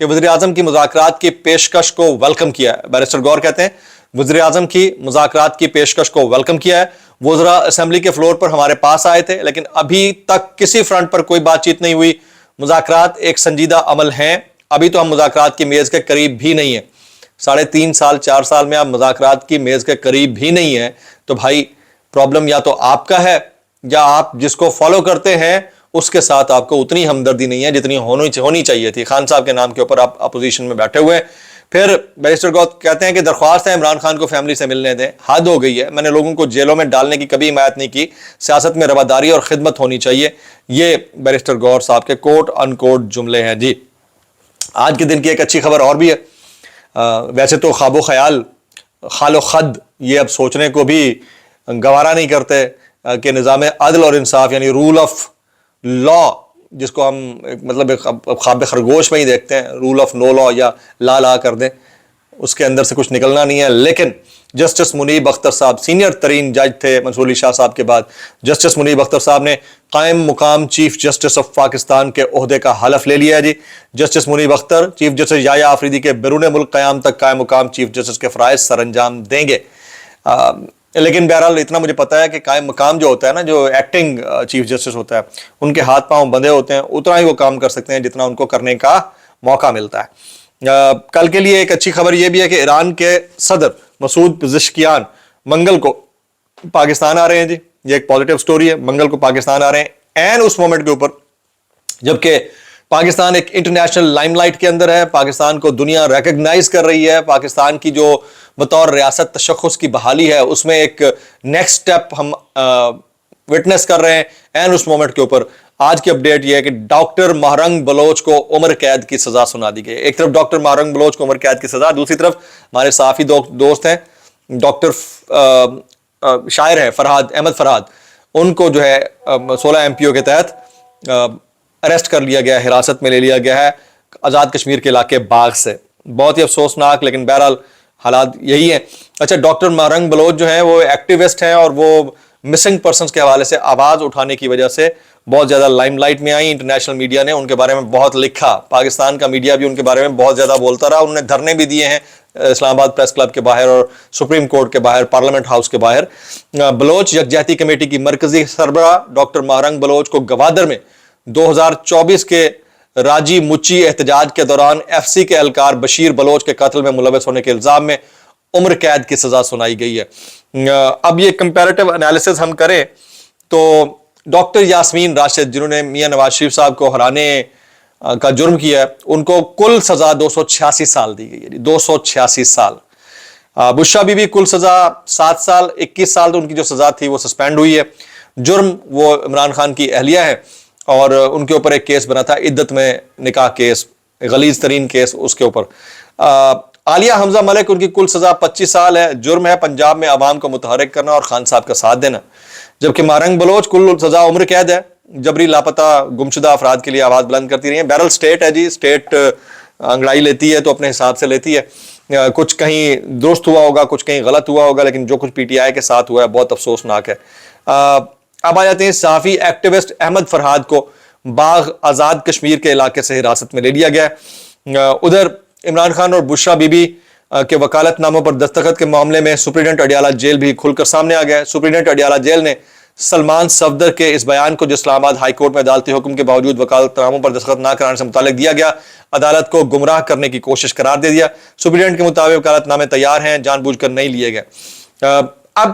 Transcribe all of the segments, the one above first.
کہ وزیر اعظم کی مذاکرات کی پیشکش کو ویلکم کیا ہے. بیرسٹر گور کہتے ہیں وزیر اعظم کی مذاکرات کی پیشکش کو ویلکم کیا ہے. وزراء اسمبلی کے فلور پر ہمارے پاس آئے تھے لیکن ابھی تک کسی فرنٹ پر کوئی بات چیت نہیں ہوئی. مذاکرات ایک سنجیدہ عمل ہیں, ابھی تو ہم مذاکرات کی میز کے قریب بھی نہیں ہیں. 3.5 سال 4 سال میں آپ مذاکرات کی میز کے قریب بھی نہیں ہیں تو بھائی پرابلم یا تو آپ کا ہے یا آپ جس کو فالو کرتے ہیں اس کے ساتھ آپ کو اتنی ہمدردی نہیں ہے جتنی ہونی چاہیے تھی. خان صاحب کے نام کے اوپر آپ اپوزیشن میں بیٹھے ہوئے ہیں. پھر بیرسٹر گور کہتے ہیں کہ درخواست ہے عمران خان کو فیملی سے ملنے دیں, حد ہو گئی ہے, میں نے لوگوں کو جیلوں میں ڈالنے کی کبھی حمایت نہیں کی, سیاست میں رواداری اور خدمت ہونی چاہیے. یہ بیرسٹر گور صاحب کے کوٹ ان کوٹ جملے ہیں. جی آج کے دن کی ایک اچھی خبر اور بھی ہے. ویسے تو خواب و خیال خال و خد یہ اب سوچنے کو بھی گوارا نہیں کرتے کہ نظام عدل اور انصاف یعنی رول آف لا, جس کو ہم مطلب خواب خرگوش میں ہی دیکھتے ہیں, رول آف نو لا یا لا کر دیں, اس کے اندر سے کچھ نکلنا نہیں ہے. لیکن جسٹس منیب اختر صاحب سینئر ترین جج تھے منصور علی شاہ صاحب کے بعد, جسٹس منیب اختر صاحب نے قائم مقام چیف جسٹس آف پاکستان کے عہدے کا حلف لے لیا ہے. جی جسٹس منیب اختر چیف جسٹس یحییٰ آفریدی کے بیرون ملک قیام تک قائم مقام چیف جسٹس کے فرائض سر انجام دیں گے. لیکن بہرحال اتنا مجھے پتا ہے کہ قائم مقام جو ہوتا ہے نا, جو ایکٹنگ چیف جسٹس ہوتا ہے, ان کے ہاتھ پاؤں بندھے ہوتے ہیں, اتنا ہی وہ کام کر سکتے ہیں جتنا ان کو کرنے کا موقع ملتا ہے. کل کے لیے ایک اچھی خبر یہ بھی ہے کہ ایران کے صدر مسعود پزشکیان منگل کو پاکستان آ رہے ہیں. جی یہ ایک پازیٹیو سٹوری ہے, منگل کو پاکستان آ رہے ہیں این اس مومنٹ کے اوپر جبکہ پاکستان ایک انٹرنیشنل لائم لائٹ کے اندر ہے, پاکستان کو دنیا ریکگنائز کر رہی ہے, پاکستان کی جو بطور ریاست تشخص کی بحالی ہے اس میں ایک نیکسٹ سٹیپ ہم وٹنس کر رہے ہیں. این اس مومنٹ کے اوپر آج کی اپڈیٹ یہ ہے کہ ڈاکٹر مہرنگ بلوچ کو عمر قید کی سزا سنا دی گئی. ایک طرف ڈاکٹر مہرنگ بلوچ کو عمر قید کی سزا, دوسری طرف ہمارے صحافی دوست ہیں ڈاکٹر شاعر ہیں فرحاد احمد فرحاد, ان کو جو ہے 16 MPO کے تحت اریسٹ کر لیا گیا, حراست میں لے لیا گیا ہے آزاد کشمیر کے علاقے باغ سے. بہت ہی افسوسناک, لیکن بہرحال حالات یہی ہیں. اچھا ڈاکٹر مہرنگ بلوچ جو ہیں وہ ایکٹیوسٹ ہیں اور وہ مسنگ پرسنز کے حوالے سے آواز اٹھانے کی وجہ سے بہت زیادہ لائم لائٹ میں آئی. انٹرنیشنل میڈیا نے ان کے بارے میں بہت لکھا, پاکستان کا میڈیا بھی ان کے بارے میں بہت زیادہ بولتا رہا. انہوں نے دھرنے بھی دیے ہیں اسلام آباد پریس کلب کے باہر اور سپریم کورٹ کے باہر, پارلیمنٹ ہاؤس کے باہر. بلوچ یکجہتی کمیٹی کی مرکزی سربراہ ڈاکٹر مہرنگ بلوچ کو گوادر میں 2024 کے راجی مچی احتجاج کے دوران FCC کے اہلکار بشیر بلوچ کے قتل میں ملوث ہونے کے الزام میں عمر قید کی سزا سنائی گئی ہے. اب یہ کمپیریٹیو انالیسز ہم کریں تو ڈاکٹر یاسمین راشد جنہوں نے میاں نواز شریف صاحب کو ہرانے کا جرم کیا ہے, ان کو کل سزا 286 سال دی گئی ہے. 286 سال. بشرا بی بی کل سزا 7 سال 21 سال تو ان کی جو سزا تھی وہ سسپینڈ ہوئی ہے. جرم وہ عمران خان کی اہلیہ ہے اور ان کے اوپر ایک کیس بنا تھا عدت میں نکاح کیس, غلیظ ترین کیس اس کے اوپر. عالیہ حمزہ ملک ان کی کل سزا 25 سال ہے. جرم ہے پنجاب میں عوام کو متحرک کرنا اور خان صاحب کا ساتھ دینا. جبکہ مہرنگ بلوچ کل سزا عمر قید ہے, جبری لاپتہ گمشدہ افراد کے لیے آواز بلند کرتی رہی ہیں. بہرحال سٹیٹ ہے جی, سٹیٹ انگڑائی لیتی ہے تو اپنے حساب سے لیتی ہے. کچھ کہیں درست ہوا ہوگا, کچھ کہیں غلط ہوا ہوگا, لیکن جو کچھ PTI کے ساتھ ہوا ہے بہت افسوسناک ہے. اب آ جاتے ہیں صحافی ایکٹیوسٹ احمد فرحاد کو باغ آزاد کشمیر کے علاقے سے حراست میں لے لیا گیا. ادھر عمران خان اور بشرا بی بی کے وکالت ناموں پر دستخط کے معاملے میں سپرنٹینڈنٹ اڈیالہ جیل بھی کھل کر سامنے آ گیا ہے. سپرنٹینڈنٹ اڈیالہ جیل نے سلمان صفدر کے اس بیان کو جو اسلام آباد ہائی کورٹ میں عدالتی حکم کے باوجود وکالت ناموں پر دستخط نہ کرانے سے متعلق دیا گیا, عدالت کو گمراہ کرنے کی کوشش قرار دے دیا. سپرنٹینڈنٹ کے مطابق وکالت نامے تیار ہیں, جان بوجھ کر نہیں لیے گئے. اب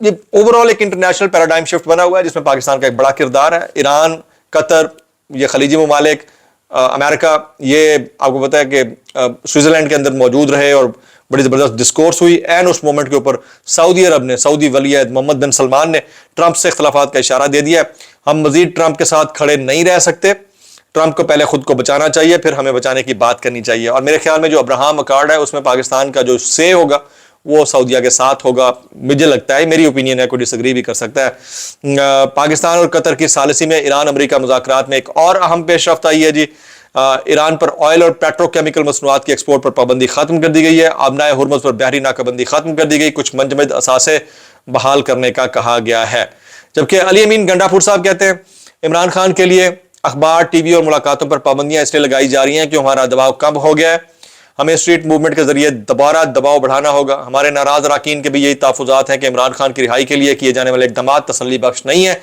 یہ اوور آل ایک انٹرنیشنل پیراڈائم شفٹ بنا ہوا ہے جس میں پاکستان کا ایک بڑا کردار ہے. ایران, قطر, یہ خلیجی ممالک, امریکہ, یہ آپ کو پتا ہے کہ سوئٹزرلینڈ کے اندر موجود رہے اور بڑی زبردست ڈسکورس ہوئی. این اس مومنٹ کے اوپر سعودی عرب نے, سعودی ولی عہد محمد بن سلمان نے ٹرمپ سے اختلافات کا اشارہ دے دیا ہے. ہم مزید ٹرمپ کے ساتھ کھڑے نہیں رہ سکتے, ٹرمپ کو پہلے خود کو بچانا چاہیے پھر ہمیں بچانے کی بات کرنی چاہیے. اور میرے خیال میں جو ابراہم اکارڈ ہے اس میں پاکستان کا جو سے ہوگا وہ سعودیہ کے ساتھ ہوگا, مجھے لگتا ہے, میری اوپینین ہے, کوئی ڈس ایگری بھی کر سکتا ہے. پاکستان اور قطر کی ثالثی میں ایران امریکہ مذاکرات میں ایک اور اہم پیش رفت آئی ہے جی. ایران پر آئل اور پیٹرو کیمیکل مصنوعات کی ایکسپورٹ پر پابندی ختم کر دی گئی ہے. آبنائے ہرمز پر بحری ناکہ بندی ختم کر دی گئی. کچھ منجمد اثاثے بحال کرنے کا کہا گیا ہے. جبکہ علی امین گنڈا پور صاحب کہتے ہیں عمران خان کے لیے اخبار ٹی وی اور ملاقاتوں پر پابندیاں اس لیے لگائی جا رہی ہیں کہ ہمارا دباؤ کم ہو گیا ہے، ہمیں اسٹریٹ موومنٹ کے ذریعے دوبارہ دباؤ بڑھانا ہوگا۔ ہمارے ناراض اراکین کے بھی یہی تحفظات ہیں کہ عمران خان کی رہائی کے لیے کیے جانے والے اقدامات تسلی بخش نہیں ہیں،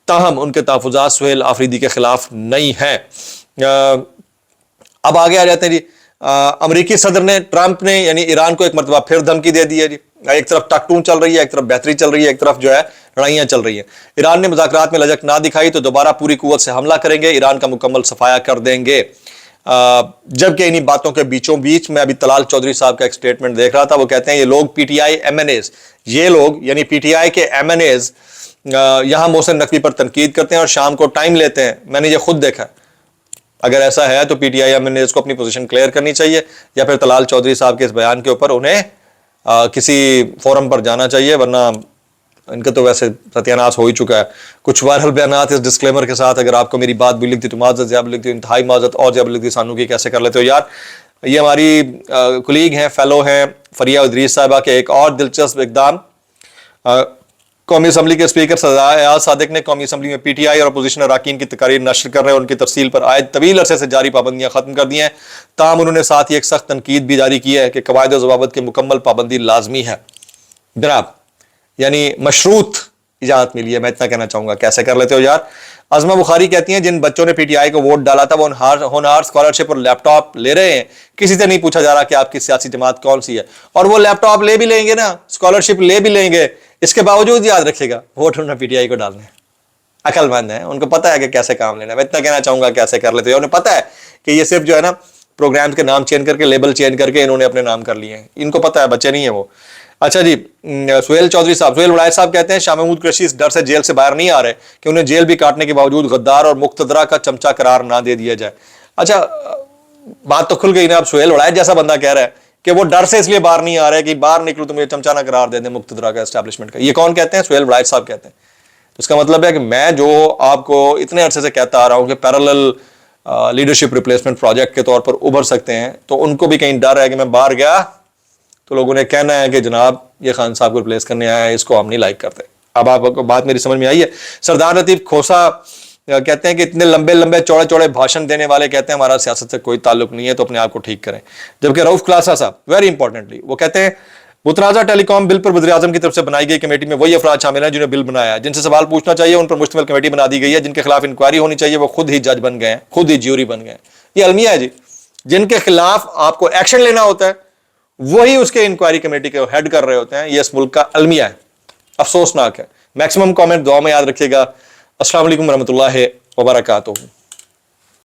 تاہم ان کے تحفظات سہیل آفریدی کے خلاف نہیں ہیں۔ اب آگے آ جاتے ہیں جی، امریکی صدر نے ٹرمپ نے یعنی ایران کو ایک مرتبہ پھر دھمکی دے دی ہے جی۔ ایک طرف ٹکٹون چل رہی ہے، ایک طرف بہتری چل رہی ہے، ایک طرف جو ہے لڑائیاں چل رہی ہیں۔ ایران نے مذاکرات میں لچک نہ دکھائی تو دوبارہ پوری قوت سے حملہ کریں گے، ایران کا مکمل صفایا کر دیں گے۔ جبکہ انہی باتوں کے بیچوں بیچ میں ابھی طلال چودھری صاحب کا ایک سٹیٹمنٹ دیکھ رہا تھا، وہ کہتے ہیں یہ لوگ P T I M N As, یہ لوگ یعنی پی ٹی آئی کے ایم این ایز یہاں محسن نقوی پر تنقید کرتے ہیں اور شام کو ٹائم لیتے ہیں۔ میں نے یہ خود دیکھا ہے۔ اگر ایسا ہے تو P T I M N As کو اپنی پوزیشن کلیئر کرنی چاہیے، یا پھر طلال چودھری صاحب کے اس بیان کے اوپر انہیں کسی فورم پر جانا چاہیے، ورنہ ان کا تو ویسے ستیہ ناش ہو ہی چکا ہے۔ کچھ وائرل بیانات اس ڈسکلیمر کے ساتھ، اگر آپ کو میری بات بھی لکھتی تو معذرت، زیادہ لکھتی انتہائی معذرت، اور زیادہ لکھتی سانو کی کیسے کر لیتے ہو یار۔ یہ ہماری کلیگ ہیں، فیلو ہیں فریہ ادریس صاحبہ کے ایک اور دلچسپ اقدام، قومی اسمبلی کے اسپیکر سزائے ایاز صادق نے قومی اسمبلی میں پی ٹی آئی اور اپوزیشن اراکین کی تقاریر نشر کر رہے ہیں، ان کی ترسیل پر عائد طویل عرصے سے جاری پابندیاں ختم کر دی ہیں، تاہم انہوں نے ساتھ ہی ایک سخت تنقید بھی جاری کی ہے کہ قواعد و ضوابط کی مکمل پابندی لازمی ہے۔ جناب یعنی مشروط اجازت ملی ہے، میں اتنا کہنا چاہوں گا۔ کیسے کر لیتے ہو یار؟ عظمہ بخاری کہتی ہیں جن بچوں نے پی ٹی آئی کو ووٹ ڈالا تھا وہ ہونہار اسکالرشپ اور لیپ ٹاپ لے رہے ہیں، کسی سے نہیں پوچھا جا رہا کہ آپ کی سیاسی جماعت کون سی ہے، اور وہ لیپ ٹاپ لے بھی لیں گے نا، اسکالرشپ لے بھی لیں گے، اس کے باوجود یاد رکھے گا ووٹ انہوں نے پی ٹی آئی کو ڈالنے ہیں۔ عقل مند ہیں، ان کو پتا ہے کہ کیسے کام لینا ہے۔ میں اتنا کہنا چاہوں گا کیسے کر لیتے ہو، انہیں پتا ہے کہ یہ صرف جو ہے نا پروگرامز کے نام چینج کر کے، لیبل چینج کر کے انہوں نے اپنے نام کر لیے ہیں، ان کو پتا ہے، بچے نہیں ہیں وہ۔ اچھا جی، سہیل چودھری صاحب، سہیل وڑائے صاحب کہتے ہیں شاہ محمود قریشی اس ڈر سے جیل سے باہر نہیں آ رہے کہ انہیں جیل بھی کاٹنے کے باوجود غدار اور مقتدرہ کا چمچہ قرار نہ دے دیا جائے۔ اچھا بات تو کھل گئی نا، اب سہیل وڑائے جیسا بندہ کہہ رہا ہے کہ وہ ڈر سے اس لیے باہر نہیں آ رہے کہ باہر نکلو تو مجھے چمچہ نہ قرار دے دیں مقتدرہ کا، اسٹیبلشمنٹ کا۔ یہ کون کہتے ہیں؟ سہیل وڑائے صاحب کہتے ہیں۔ اس کا مطلب ہے کہ میں جو آپ کو اتنے عرصے سے کہتا آ رہا ہوں کہ پیرالل لیڈرشپ ریپلیسمنٹ پروجیکٹ کے طور پر ابھر سکتے ہیں، تو ان کو بھی کہیں ڈر ہے کہ میں باہر گیا تو لوگوں نے کہنا ہے کہ جناب یہ خان صاحب کو ریپلیس کرنے آیا ہے، اس کو ہم نہیں لائک کرتے۔ اب آپ کو بات میری سمجھ میں آئی ہے؟ سردار لطیف کھوسا کہتے ہیں کہ اتنے لمبے لمبے چوڑے چوڑے بھاشن دینے والے کہتے ہیں ہمارا سیاست سے کوئی تعلق نہیں ہے، تو اپنے آپ کو ٹھیک کریں۔ جبکہ رؤف کلاسا صاحب ویری امپورٹنٹلی وہ کہتے ہیں متنازع ٹیلی کام بل پر وزیر اعظم کی طرف سے بنائی گئی کمیٹی میں وہی افراد شامل ہیں جنہیں بل بنایا ہے، جن سے سوال پوچھنا چاہیے ان پر مشتمل کمیٹی بنا دی گئی ہے، جن کے خلاف انکوائری ہونی چاہیے وہ خود ہی جج بن گئے ہیں، خود ہی جیوری بن گئے ہیں۔ یہ المیہ ہے جی، جن کے خلاف آپ کو ایکشن لینا ہوتا ہے وہی اس کے انکوائری کمیٹی کے ہیڈ کر رہے ہوتے ہیں۔ یہ اس ملک کا المیہ ہے، افسوسناک ہے۔ میکسیمم کامنٹ دعا میں یاد رکھیے گا۔ السلام علیکم ورحمۃ اللہ وبرکاتہ۔